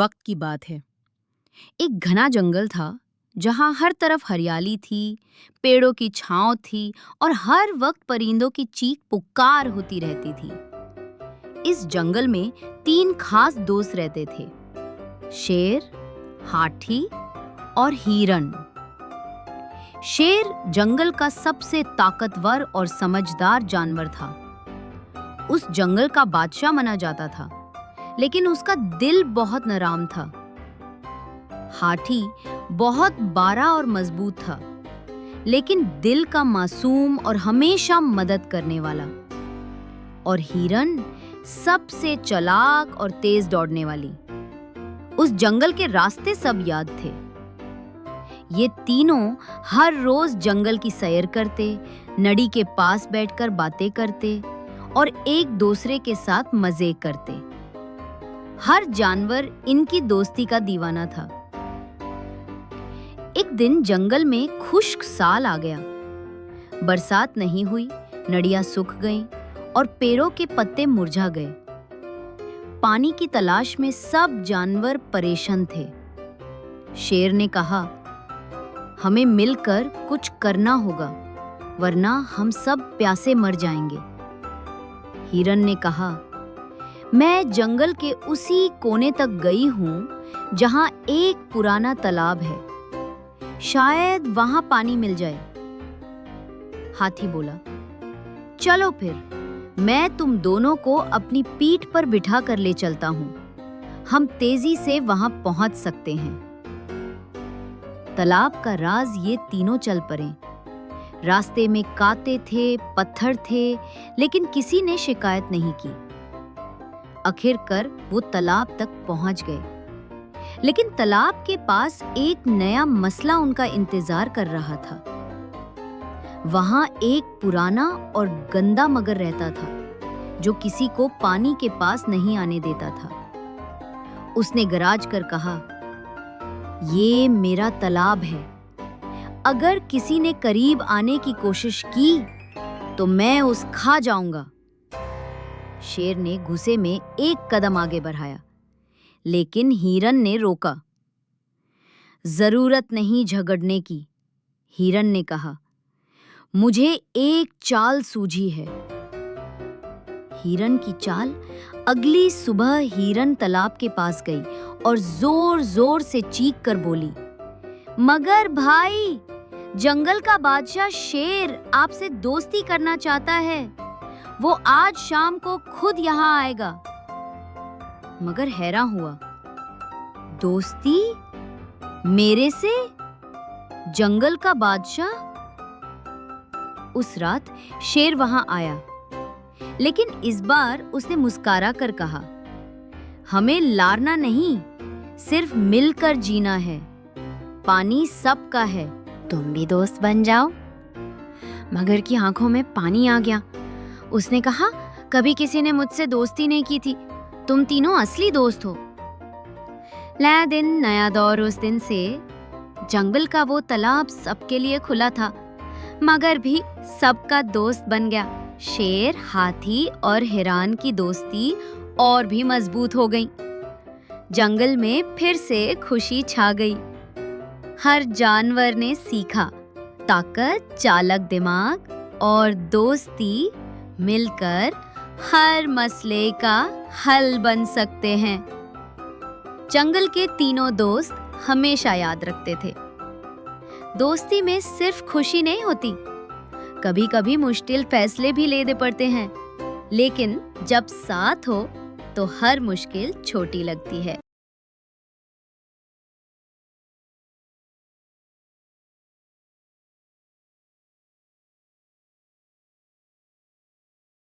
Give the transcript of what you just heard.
वक्त की बात है। एक घना जंगल था जहाँ हर तरफ हरियाली थी, पेड़ों की छांव थी और हर वक्त परिंदों की चीख पुकार होती रहती थी। इस जंगल में 3 खास दोस्त रहते थे, शेर, हाथी और हिरन। शेर जंगल का सबसे ताकतवर और समझदार जानवर था। उस जंगल का बादशाह माना जाता था, लेकिन उसका दिल बहुत नराम था। हाथी बहुत बारा और मजबूत था, लेकिन दिल का मासूम और हमेशा मदद करने वाला। और हिरन सबसे चालाक और तेज दौड़ने वाली। उस जंगल के रास्ते सब याद थे। ये तीनों हर रोज जंगल की सैर करते, नदी के पास बैठकर बातें करते और एक दूसरे के साथ मजे करते। हर जानवर इनकी दोस्ती का दीवाना था। एक दिन जंगल में खुश्क साल आ गया। बरसात नहीं हुई, नदियां सूख गईं और पेड़ों के पत्ते मुरझा गए। पानी की तलाश में सब जानवर परेशान थे। शेर ने कहा, हमें मिलकर कुछ करना होगा, वरना हम सब प्यासे मर जाएंगे। हिरन ने कहा, मैं जंगल के उसी कोने तक गई हूं जहां एक पुराना तालाब है, शायद वहां पानी मिल जाए। हाथी बोला, चलो फिर, मैं तुम दोनों को अपनी पीठ पर बिठा कर ले चलता हूं। हम तेजी से वहां पहुंच सकते हैं। तालाब का राज ये तीनों चल पड़े। रास्ते में कांटे थे, पत्थर थे, लेकिन किसी ने शिकायत नहीं की। आखिरकार वो तालाब तक पहुंच गए। लेकिन तालाब के पास एक नया मसला उनका इंतजार कर रहा था। वहां एक पुराना और गंदा मगर रहता था, जो किसी को पानी के पास नहीं आने देता था। उसने गरज कर कहा, ये मेरा तालाब है। अगर किसी ने करीब आने की कोशिश की तो मैं उस खा जाऊंगा। शेर ने गुस्से में एक कदम आगे बढ़ाया, लेकिन हिरन ने रोका। जरूरत नहीं झगड़ने की, हिरन ने कहा, मुझे एक चाल सूझी है। हिरन की चाल। अगली सुबह हिरन तालाब के पास गई और जोर जोर से चीख कर बोली, मगर भाई, जंगल का बादशाह शेर आपसे दोस्ती करना चाहता है। वो आज शाम को खुद यहाँ आएगा। मगर हैरान हुआ, दोस्ती मेरे से? जंगल का बादशाह? उस रात शेर वहां आया, लेकिन इस बार उसने मुस्कुरा कर कहा, हमें लारना नहीं, सिर्फ मिलकर जीना है। पानी सबका है, तुम भी दोस्त बन जाओ। मगर की आंखों में पानी आ गया। उसने कहा, कभी किसी ने मुझसे दोस्ती नहीं की थी, तुम तीनों असली दोस्त हो। नया दिन, नया दौर। उस दिन से जंगल का वो तालाब सबके लिए खुला था। मगर भी सबका दोस्त बन गया। शेर, हाथी और हिरन की दोस्ती और भी मजबूत हो गई। जंगल में फिर से खुशी छा गई। हर जानवर ने सीखा, ताकत, चालाक दिमाग और दोस्ती मिलकर हर मसले का हल बन सकते हैं। जंगल के तीनों दोस्त हमेशा याद रखते थे, दोस्ती में सिर्फ खुशी नहीं होती, कभी कभी मुश्किल फैसले भी लेने पड़ते हैं, लेकिन जब साथ हो तो हर मुश्किल छोटी लगती है।